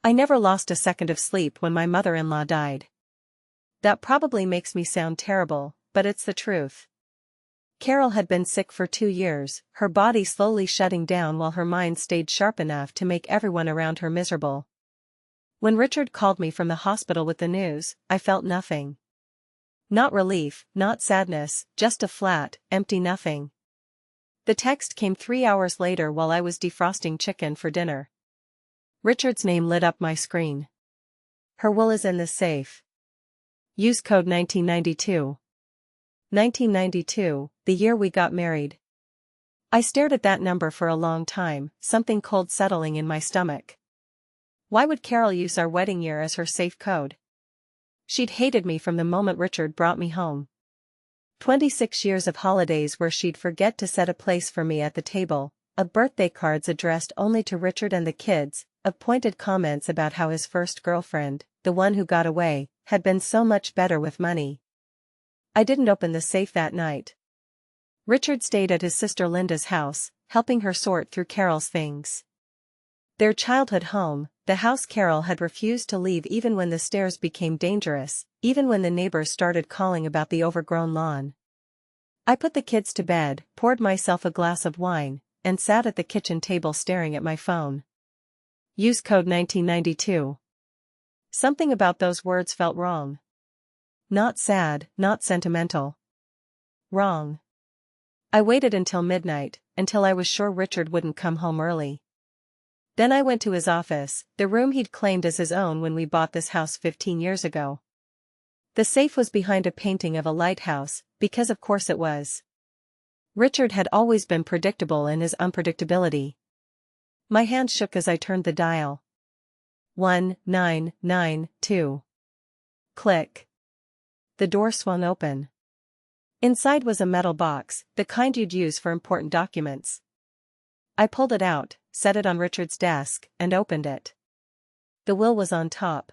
I never lost a second of sleep when my mother-in-law died. That probably makes me sound terrible, but it's the truth. Carol had been sick for 2 years, her body slowly shutting down while her mind stayed sharp enough to make everyone around her miserable. When Richard called me from the hospital with the news, I felt nothing. Not relief, not sadness, just a flat, empty nothing. The text came 3 hours later while I was defrosting chicken for dinner. Richard's name lit up my screen. Her will is in this safe. Use code 1992. 1992, the year we got married. I stared at that number for a long time, something cold settling in my stomach. Why would Carol use our wedding year as her safe code? She'd hated me from the moment Richard brought me home. 26 years of holidays where she'd forget to set a place for me at the table, of birthday cards addressed only to Richard and the kids, of pointed comments about how his first girlfriend, the one who got away, had been so much better with money. I didn't open the safe that night. Richard stayed at his sister Linda's house, helping her sort through Carol's things. Their childhood home, the house Carol had refused to leave even when the stairs became dangerous, even when the neighbors started calling about the overgrown lawn. I put the kids to bed, poured myself a glass of wine, and sat at the kitchen table staring at my phone. Use code 1992. Something about those words felt wrong. Not sad, not sentimental. Wrong. I waited until midnight, until I was sure Richard wouldn't come home early. Then I went to his office, the room he'd claimed as his own when we bought this house 15 years ago. The safe was behind a painting of a lighthouse, because of course it was. Richard had always been predictable in his unpredictability. My hand shook as I turned the dial. 1992. Click. The door swung open. Inside was a metal box, the kind you'd use for important documents. I pulled it out, set it on Richard's desk, and opened it. The will was on top.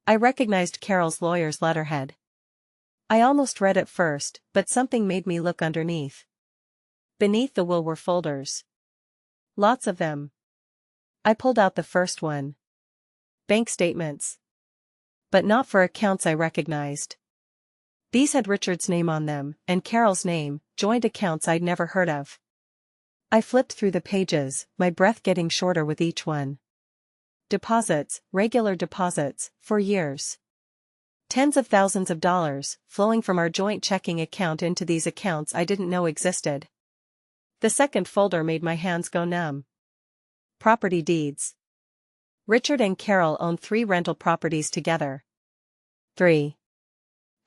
I recognized Carol's lawyer's letterhead. I almost read it first, but something made me look underneath. Beneath the will were folders. Lots of them. I pulled out the first one. Bank statements. But not for accounts I recognized. These had Richard's name on them, and Carol's name, joint accounts I'd never heard of. I flipped through the pages, my breath getting shorter with each one. Deposits, regular deposits, for years. Tens of thousands of dollars, flowing from our joint checking account into these accounts I didn't know existed. The second folder made my hands go numb. Property deeds. Richard and Carol owned 3 rental properties together. 3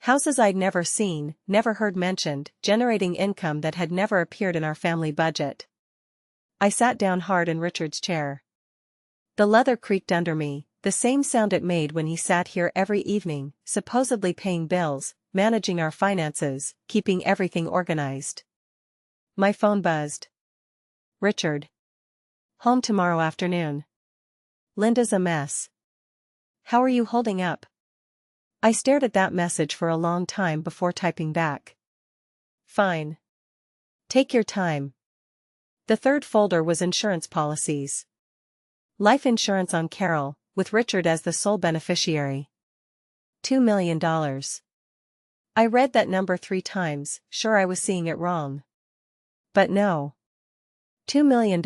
houses I'd never seen, never heard mentioned, generating income that had never appeared in our family budget. I sat down hard in Richard's chair. The leather creaked under me, the same sound it made when he sat here every evening, supposedly paying bills, managing our finances, keeping everything organized. My phone buzzed. Richard. Home tomorrow afternoon. Linda's a mess. How are you holding up? I stared at that message for a long time before typing back. Fine. Take your time. The third folder was insurance policies. Life insurance on Carol, with Richard as the sole beneficiary. $2 million. I read that number 3 times, sure I was seeing it wrong. But no. $2 million,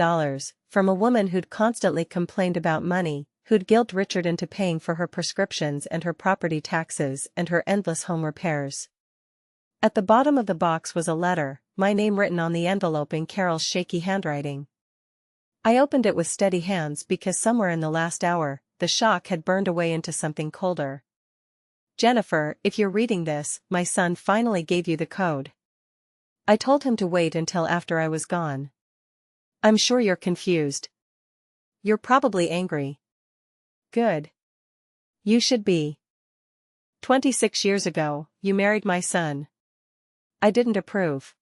from a woman who'd constantly complained about money, who'd guilt Richard into paying for her prescriptions and her property taxes and her endless home repairs. At the bottom of the box was a letter, my name written on the envelope in Carol's shaky handwriting. I opened it with steady hands because somewhere in the last hour, the shock had burned away into something colder. Jennifer, if you're reading this, my son finally gave you the code. I told him to wait until after I was gone. I'm sure you're confused. You're probably angry. Good. You should be. 26 years ago, you married my son. I didn't approve.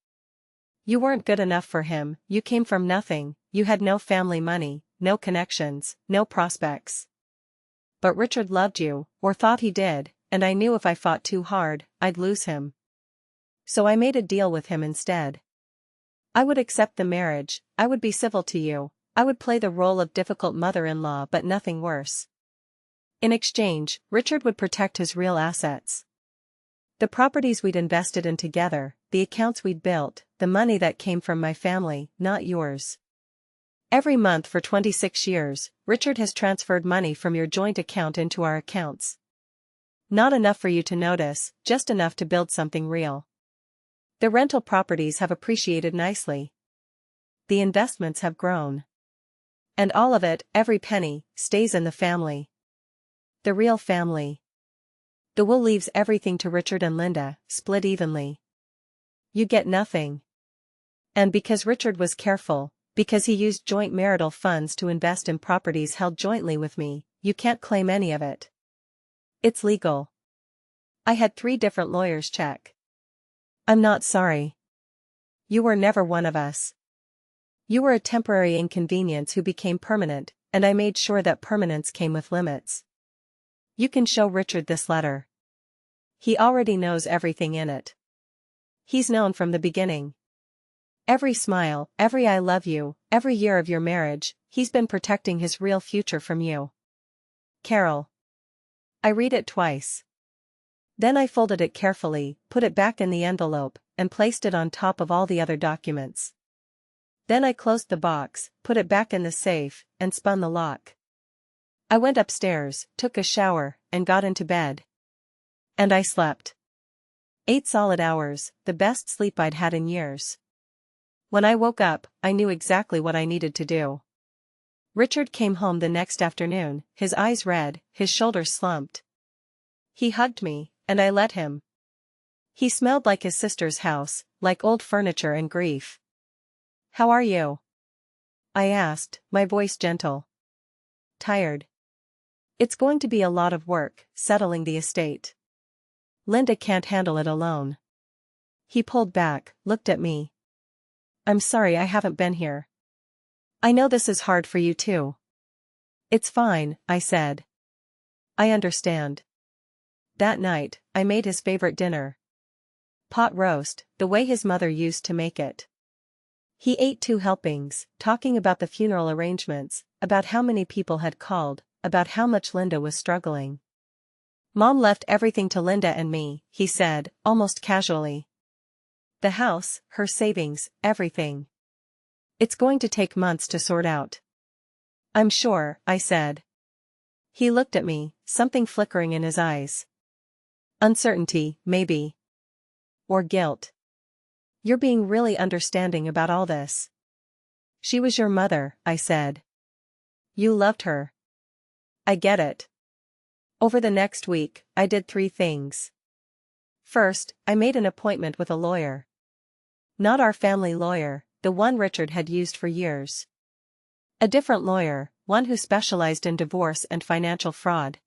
You weren't good enough for him, you came from nothing, you had no family money, no connections, no prospects. But Richard loved you, or thought he did, and I knew if I fought too hard, I'd lose him. So I made a deal with him instead. I would accept the marriage, I would be civil to you, I would play the role of difficult mother-in-law but nothing worse. In exchange, Richard would protect his real assets. The properties we'd invested in together, the accounts we'd built, the money that came from my family, not yours. Every month for 26 years, Richard has transferred money from your joint account into our accounts. Not enough for you to notice, just enough to build something real. The rental properties have appreciated nicely. The investments have grown. And all of it, every penny, stays in the family. The real family. The will leaves everything to Richard and Linda, split evenly. You get nothing. And because Richard was careful, because he used joint marital funds to invest in properties held jointly with me, you can't claim any of it. It's legal. I had 3 different lawyers check. I'm not sorry. You were never one of us. You were a temporary inconvenience who became permanent, and I made sure that permanence came with limits. You can show Richard this letter. He already knows everything in it. He's known from the beginning. Every smile, every I love you, every year of your marriage, he's been protecting his real future from you. Carol. I read it twice. Then I folded it carefully, put it back in the envelope, and placed it on top of all the other documents. Then I closed the box, put it back in the safe, and spun the lock. I went upstairs, took a shower, and got into bed. And I slept. 8 solid hours, the best sleep I'd had in years. When I woke up, I knew exactly what I needed to do. Richard came home the next afternoon, his eyes red, his shoulders slumped. He hugged me, and I let him. He smelled like his sister's house, like old furniture and grief. "How are you?" I asked, my voice gentle. "Tired. It's going to be a lot of work, settling the estate. Linda can't handle it alone." He pulled back, looked at me. "I'm sorry I haven't been here. I know this is hard for you too." "It's fine," I said. "I understand." That night, I made his favorite dinner. Pot roast, the way his mother used to make it. He ate 2 helpings, talking about the funeral arrangements, about how many people had called, about how much Linda was struggling. "Mom left everything to Linda and me," he said, almost casually. "The house, her savings, everything. It's going to take months to sort out." "I'm sure," I said. He looked at me, something flickering in his eyes. "Uncertainty, maybe. Or guilt. You're being really understanding about all this." "She was your mother," I said. "You loved her. I get it." Over the next week, I did 3 things. First, I made an appointment with a lawyer. Not our family lawyer, the one Richard had used for years. A different lawyer, one who specialized in divorce and financial fraud.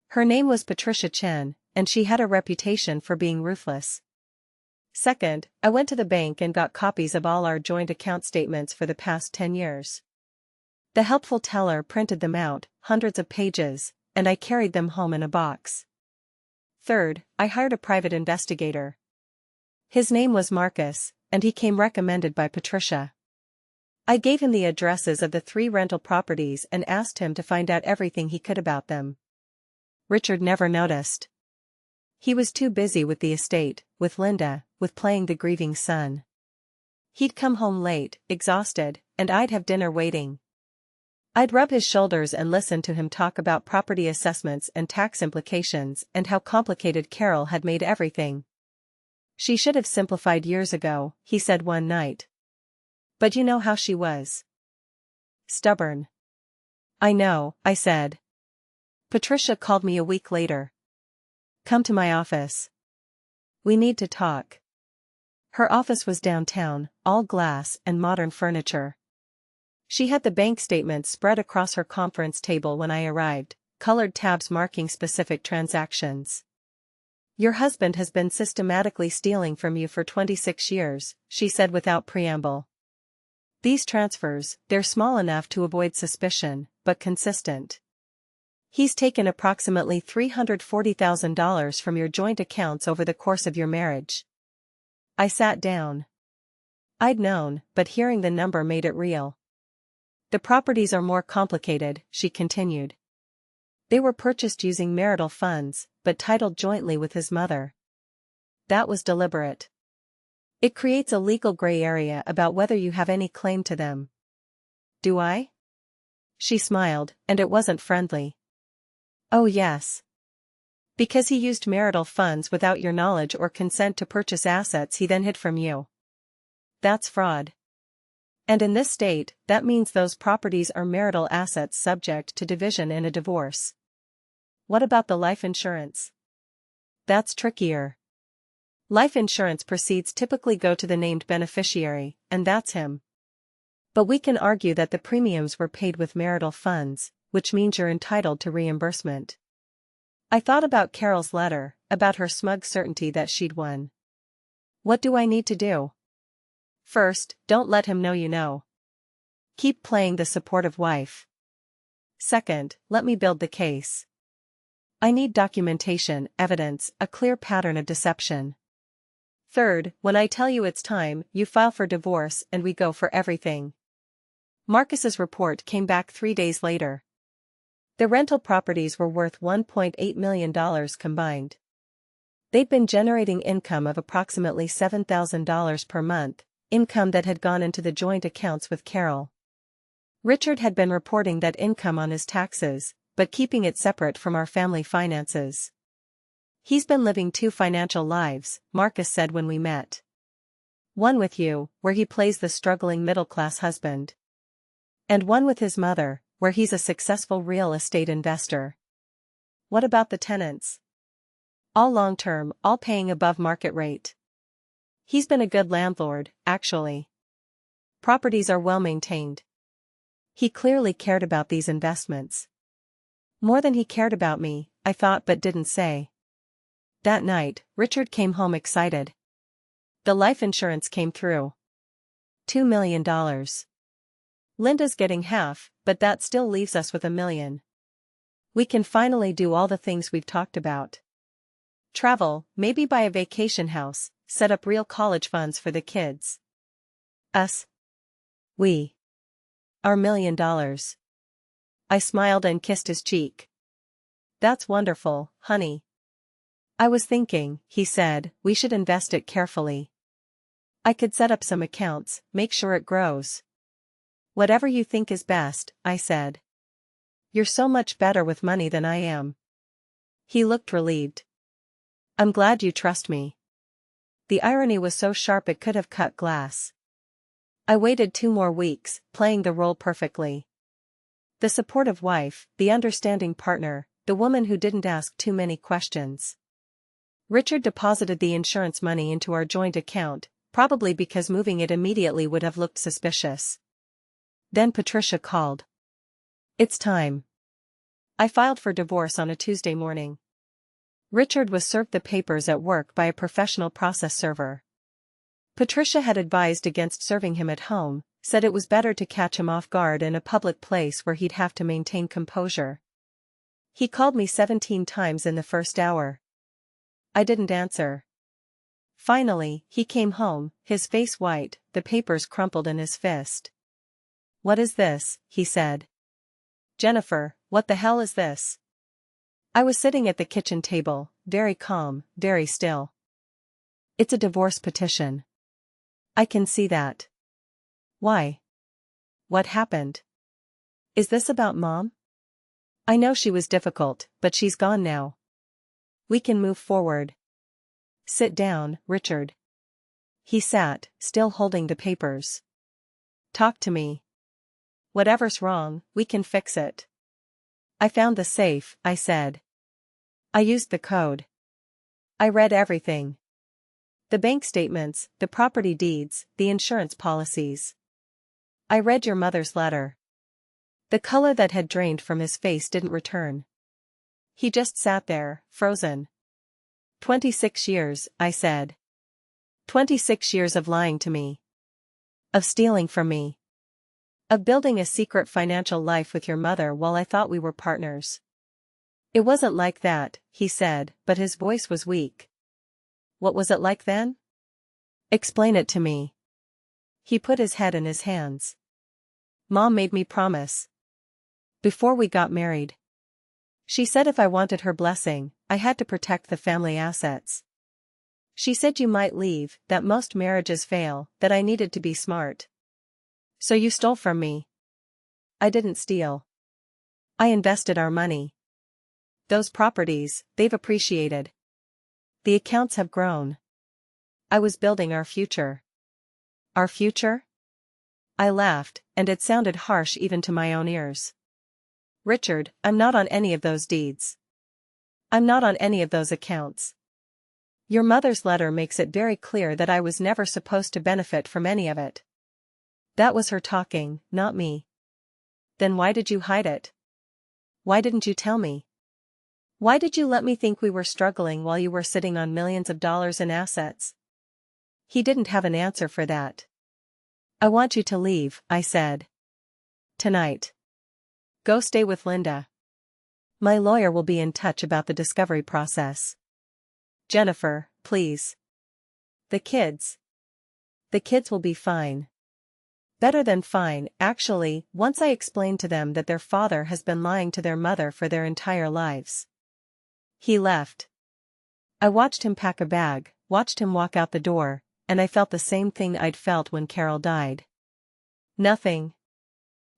Her name was Patricia Chen, and she had a reputation for being ruthless. Second, I went to the bank and got copies of all our joint account statements for the past 10 years. The helpful teller printed them out, hundreds of pages, and I carried them home in a box. Third, I hired a private investigator. His name was Marcus, and he came recommended by Patricia. I gave him the addresses of the 3 rental properties and asked him to find out everything he could about them. Richard never noticed. He was too busy with the estate, with Linda, with playing the grieving son. He'd come home late, exhausted, and I'd have dinner waiting. I'd rub his shoulders and listen to him talk about property assessments and tax implications and how complicated Carol had made everything. "She should have simplified years ago," he said one night. "But you know how she was. Stubborn." "I know," I said. Patricia called me a week later. "Come to my office. We need to talk." Her office was downtown, all glass and modern furniture. She had the bank statements spread across her conference table when I arrived, colored tabs marking specific transactions. "Your husband has been systematically stealing from you for 26 years, she said without preamble. "These transfers, they're small enough to avoid suspicion, but consistent. He's taken approximately $340,000 from your joint accounts over the course of your marriage." I sat down. I'd known, but hearing the number made it real. "The properties are more complicated," she continued. They were purchased using marital funds, but titled jointly with his mother. That was deliberate. It creates a legal gray area about whether you have any claim to them. Do I? She smiled, and it wasn't friendly. Oh yes. Because he used marital funds without your knowledge or consent to purchase assets he then hid from you. That's fraud. And in this state, that means those properties are marital assets subject to division in a divorce. What about the life insurance? That's trickier. Life insurance proceeds typically go to the named beneficiary, and that's him. But we can argue that the premiums were paid with marital funds, which means you're entitled to reimbursement. I thought about Carol's letter, about her smug certainty that she'd won. What do I need to do? First, don't let him know you know. Keep playing the supportive wife. Second, let me build the case. I need documentation, evidence, a clear pattern of deception. Third, when I tell you it's time, you file for divorce and we go for everything. Marcus's report came back 3 days later. The rental properties were worth $1.8 million combined. They'd been generating income of approximately $7,000 per month, income that had gone into the joint accounts with Carol. Richard had been reporting that income on his taxes, but keeping it separate from our family finances. He's been living 2 financial lives, Marcus said when we met. One with you, where he plays the struggling middle-class husband. And one with his mother, where he's a successful real estate investor. What about the tenants? All long-term, all paying above market rate. He's been a good landlord, actually. Properties are well maintained. He clearly cared about these investments. More than he cared about me, I thought but didn't say. That night, Richard came home excited. The life insurance came through. $2 million. Linda's getting half, but that still leaves us with $1 million. We can finally do all the things we've talked about. Travel, maybe buy a vacation house, set up real college funds for the kids. Us. We. Our $1 million. I smiled and kissed his cheek. That's wonderful, honey. I was thinking, he said, we should invest it carefully. I could set up some accounts, make sure it grows. Whatever you think is best, I said. You're so much better with money than I am. He looked relieved. I'm glad you trust me. The irony was so sharp it could have cut glass. I waited 2 more weeks, playing the role perfectly. The supportive wife, the understanding partner, the woman who didn't ask too many questions. Richard deposited the insurance money into our joint account, probably because moving it immediately would have looked suspicious. Then Patricia called. It's time. I filed for divorce on a Tuesday morning. Richard was served the papers at work by a professional process server. Patricia had advised against serving him at home, said it was better to catch him off guard in a public place where he'd have to maintain composure. He called me 17 times in the first hour. I didn't answer. Finally, he came home, his face white, the papers crumpled in his fist. What is this? He said. Jennifer, what the hell is this? I was sitting at the kitchen table, very calm, very still. It's a divorce petition. I can see that. Why? What happened? Is this about Mom? I know she was difficult, but she's gone now. We can move forward. Sit down, Richard. He sat, still holding the papers. Talk to me. Whatever's wrong, we can fix it. I found the safe, I said. I used the code. I read everything. The bank statements, the property deeds, the insurance policies. I read your mother's letter. The color that had drained from his face didn't return. He just sat there, frozen. 26 years, I said. 26 years of lying to me. Of stealing from me. Of building a secret financial life with your mother while I thought we were partners. It wasn't like that, he said, but his voice was weak. What was it like then? Explain it to me. He put his head in his hands. Mom made me promise. Before we got married. She said if I wanted her blessing, I had to protect the family assets. She said you might leave, that most marriages fail, that I needed to be smart. So you stole from me. I didn't steal. I invested our money. Those properties, they've appreciated. The accounts have grown. I was building our future. Our future? I laughed, and it sounded harsh even to my own ears. Richard, I'm not on any of those deeds. I'm not on any of those accounts. Your mother's letter makes it very clear that I was never supposed to benefit from any of it. That was her talking, not me. Then why did you hide it? Why didn't you tell me? Why did you let me think we were struggling while you were sitting on millions of dollars in assets? He didn't have an answer for that. I want you to leave, I said. Tonight. Go stay with Linda. My lawyer will be in touch about the discovery process. Jennifer, please. The kids. The kids will be fine. Better than fine, actually, once I explained to them that their father has been lying to their mother for their entire lives. He left. I watched him pack a bag, watched him walk out the door, and I felt the same thing I'd felt when Carol died. Nothing.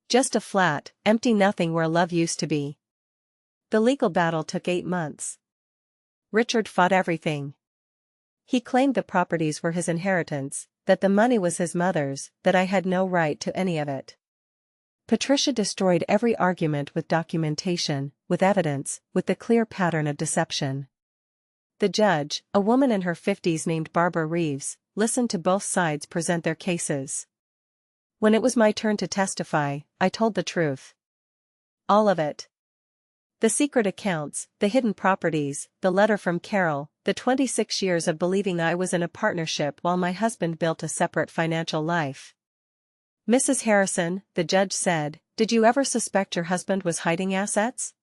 Just a flat, empty nothing where love used to be. The legal battle took 8 months. Richard fought everything. He claimed the properties were his inheritance, that the money was his mother's, that I had no right to any of it. Patricia destroyed every argument with documentation, with evidence, with the clear pattern of deception. The judge, a woman in her 50s named Barbara Reeves, listened to both sides present their cases. When it was my turn to testify, I told the truth. All of it. The secret accounts, the hidden properties, the letter from Carol, the 26 years of believing I was in a partnership while my husband built a separate financial life. Mrs. Harrison, the judge said, did you ever suspect your husband was hiding assets?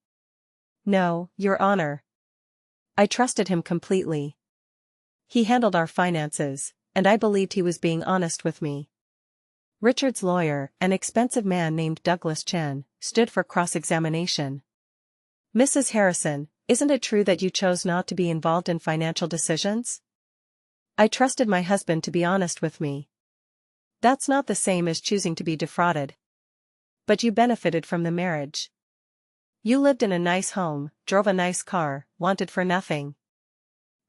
No, Your Honor. I trusted him completely. He handled our finances, and I believed he was being honest with me. Richard's lawyer, an expensive man named Douglas Chen, stood for cross-examination. Mrs. Harrison, isn't it true that you chose not to be involved in financial decisions? I trusted my husband to be honest with me. That's not the same as choosing to be defrauded. But you benefited from the marriage. You lived in a nice home, drove a nice car, wanted for nothing.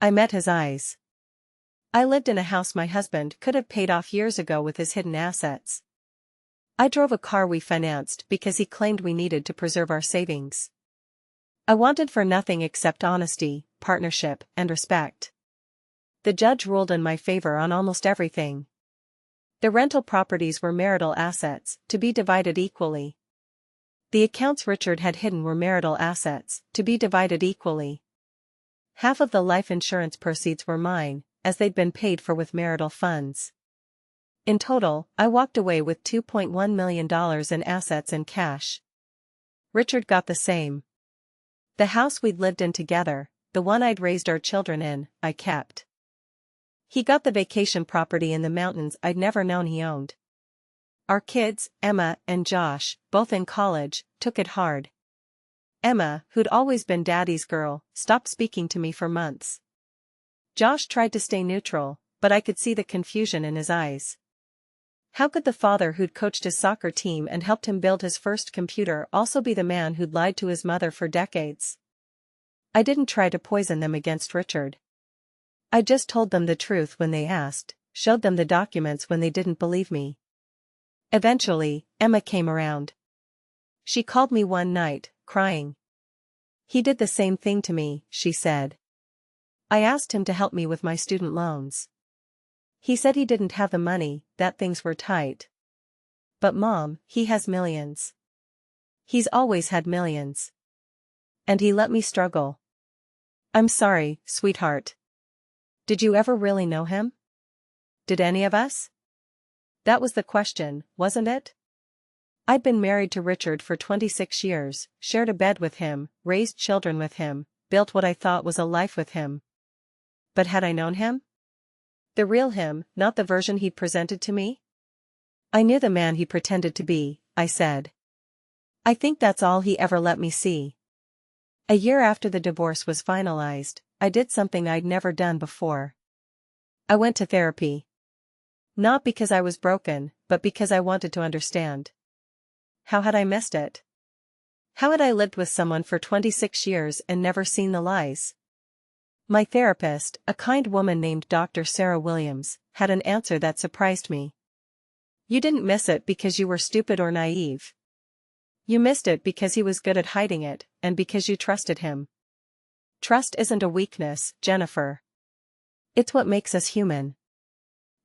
I met his eyes. I lived in a house my husband could have paid off years ago with his hidden assets. I drove a car we financed because he claimed we needed to preserve our savings. I wanted for nothing except honesty, partnership, and respect. The judge ruled in my favor on almost everything. The rental properties were marital assets, to be divided equally. The accounts Richard had hidden were marital assets, to be divided equally. Half of the life insurance proceeds were mine, as they'd been paid for with marital funds. In total, I walked away with $2.1 million in assets and cash. Richard got the same. The house we'd lived in together, the one I'd raised our children in, I kept. He got the vacation property in the mountains I'd never known he owned. Our kids, Emma and Josh, both in college, took it hard. Emma, who'd always been Daddy's girl, stopped speaking to me for months. Josh tried to stay neutral, but I could see the confusion in his eyes. How could the father who'd coached his soccer team and helped him build his first computer also be the man who'd lied to his mother for decades? I didn't try to poison them against Richard. I just told them the truth when they asked, showed them the documents when they didn't believe me. Eventually, Emma came around. She called me one night, crying. He did the same thing to me, she said. I asked him to help me with my student loans. He said he didn't have the money, that things were tight. But Mom, he has millions. He's always had millions. And he let me struggle. I'm sorry, sweetheart. Did you ever really know him? Did any of us? That was the question, wasn't it? I'd been married to Richard for 26 years, shared a bed with him, raised children with him, built what I thought was a life with him. But had I known him? The real him, not the version he'd presented to me? I knew the man he pretended to be, I said. I think that's all he ever let me see. A year after the divorce was finalized, I did something I'd never done before. I went to therapy. Not because I was broken, but because I wanted to understand. How had I missed it? How had I lived with someone for 26 years and never seen the lies? My therapist, a kind woman named Dr. Sarah Williams, had an answer that surprised me. You didn't miss it because you were stupid or naive. You missed it because he was good at hiding it, and because you trusted him. Trust isn't a weakness, Jennifer. It's what makes us human.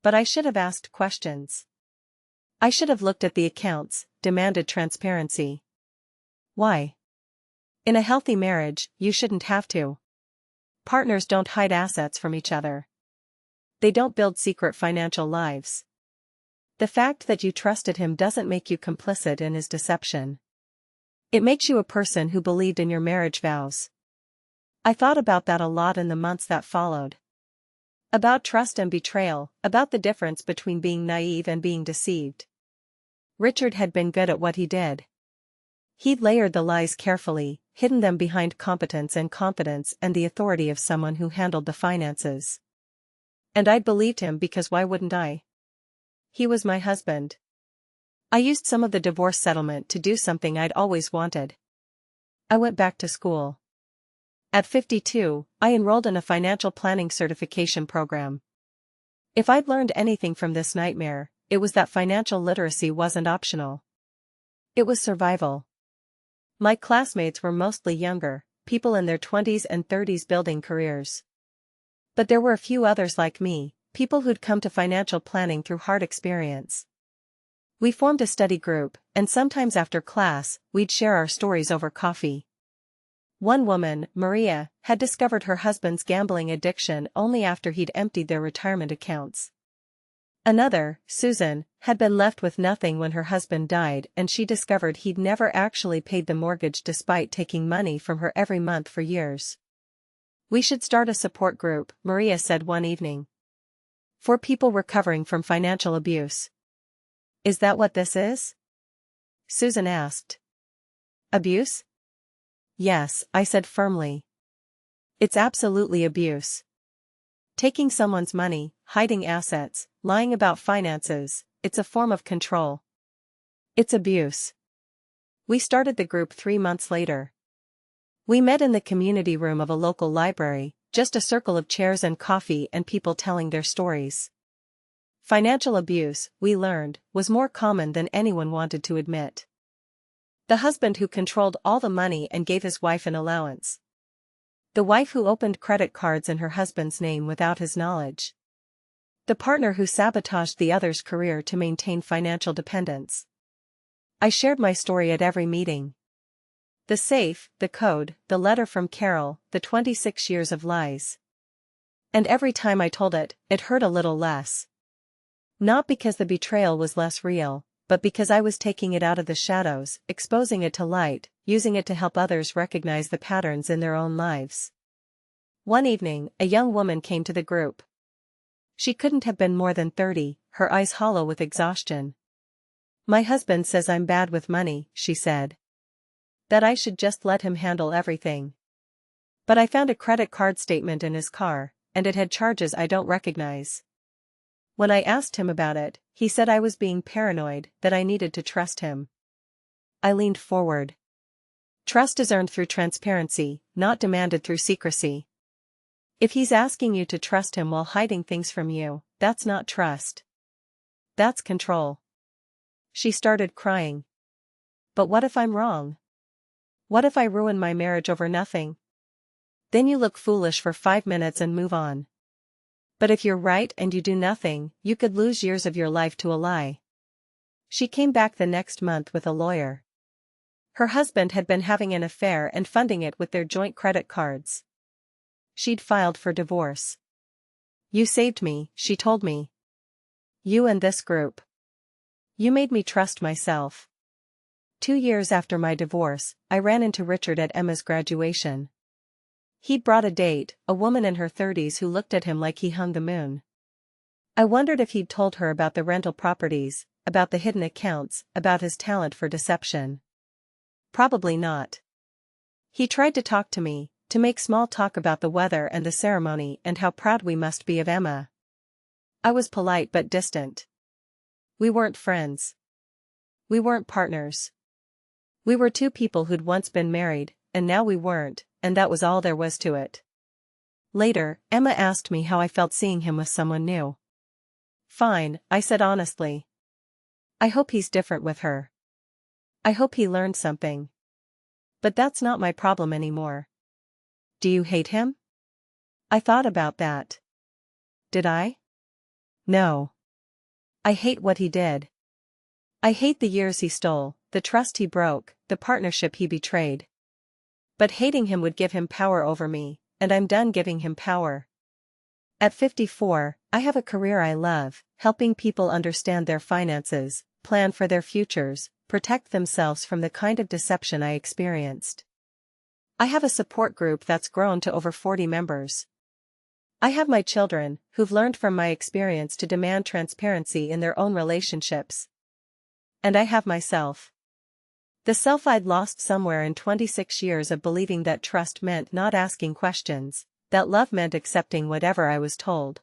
But I should have asked questions. I should have looked at the accounts, demanded transparency. Why? In a healthy marriage, you shouldn't have to. Partners don't hide assets from each other. They don't build secret financial lives. The fact that you trusted him doesn't make you complicit in his deception. It makes you a person who believed in your marriage vows. I thought about that a lot in the months that followed. About trust and betrayal, about the difference between being naive and being deceived. Richard had been good at what he did. He'd layered the lies carefully, hidden them behind competence and confidence and the authority of someone who handled the finances. And I'd believed him because why wouldn't I? He was my husband. I used some of the divorce settlement to do something I'd always wanted. I went back to school. At 52, I enrolled in a financial planning certification program. If I'd learned anything from this nightmare, it was that financial literacy wasn't optional. It was survival. My classmates were mostly younger, people in their 20s and 30s building careers. But there were a few others like me, people who'd come to financial planning through hard experience. We formed a study group, and sometimes after class, we'd share our stories over coffee. One woman, Maria, had discovered her husband's gambling addiction only after he'd emptied their retirement accounts. Another, Susan, had been left with nothing when her husband died, and she discovered he'd never actually paid the mortgage despite taking money from her every month for years. We should start a support group, Maria said one evening. For people recovering from financial abuse. Is that what this is? Susan asked. Abuse? Yes, I said firmly. It's absolutely abuse. Taking someone's money, hiding assets, lying about finances, it's a form of control. It's abuse. We started the group 3 months later. We met in the community room of a local library, just a circle of chairs and coffee and people telling their stories. Financial abuse, we learned, was more common than anyone wanted to admit. The husband who controlled all the money and gave his wife an allowance. The wife who opened credit cards in her husband's name without his knowledge. The partner who sabotaged the other's career to maintain financial dependence. I shared my story at every meeting. The safe, the code, the letter from Carol, the 26 years of lies. And every time I told it, it hurt a little less. Not because the betrayal was less real, but because I was taking it out of the shadows, exposing it to light, using it to help others recognize the patterns in their own lives. One evening, a young woman came to the group. She couldn't have been more than 30, her eyes hollow with exhaustion. My husband says I'm bad with money, she said. That I should just let him handle everything. But I found a credit card statement in his car, and it had charges I don't recognize. When I asked him about it, he said I was being paranoid, that I needed to trust him. I leaned forward. Trust is earned through transparency, not demanded through secrecy. If he's asking you to trust him while hiding things from you, that's not trust. That's control. She started crying. But what if I'm wrong? What if I ruin my marriage over nothing? Then you look foolish for 5 minutes and move on. But if you're right and you do nothing, you could lose years of your life to a lie. She came back the next month with a lawyer. Her husband had been having an affair and funding it with their joint credit cards. She'd filed for divorce. You saved me, she told me. You and this group. You made me trust myself. 2 years after my divorce, I ran into Richard at Emma's graduation. He'd brought a date, a woman in her 30s who looked at him like he hung the moon. I wondered if he'd told her about the rental properties, about the hidden accounts, about his talent for deception. Probably not. He tried to talk to me, to make small talk about the weather and the ceremony and how proud we must be of Emma. I was polite but distant. We weren't friends. We weren't partners. We were two people who'd once been married, and now we weren't, and that was all there was to it. Later, Emma asked me how I felt seeing him with someone new. Fine, I said honestly. I hope he's different with her. I hope he learned something. But that's not my problem anymore. Do you hate him? I thought about that. Did I? No. I hate what he did. I hate the years he stole, the trust he broke, the partnership he betrayed. But hating him would give him power over me, and I'm done giving him power. At 54, I have a career I love, helping people understand their finances, plan for their futures, protect themselves from the kind of deception I experienced. I have a support group that's grown to over 40 members. I have my children, who've learned from my experience to demand transparency in their own relationships. And I have myself. The self I'd lost somewhere in 26 years of believing that trust meant not asking questions, that love meant accepting whatever I was told.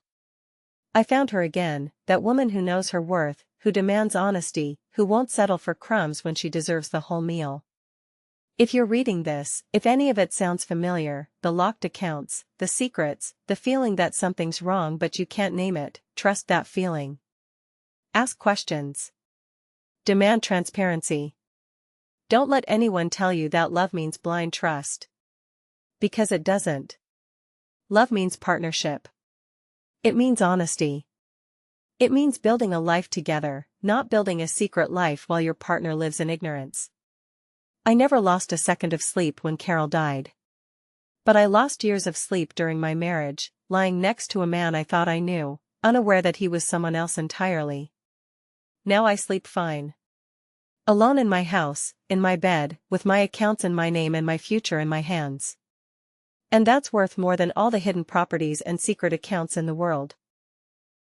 I found her again, that woman who knows her worth, who demands honesty, who won't settle for crumbs when she deserves the whole meal. If you're reading this, if any of it sounds familiar, the locked accounts, the secrets, the feeling that something's wrong but you can't name it, trust that feeling. Ask questions. Demand transparency. Don't let anyone tell you that love means blind trust. Because it doesn't. Love means partnership. It means honesty. It means building a life together, not building a secret life while your partner lives in ignorance. I never lost a second of sleep when Carol died. But I lost years of sleep during my marriage, lying next to a man I thought I knew, unaware that he was someone else entirely. Now I sleep fine. Alone in my house, in my bed, with my accounts in my name and my future in my hands. And that's worth more than all the hidden properties and secret accounts in the world.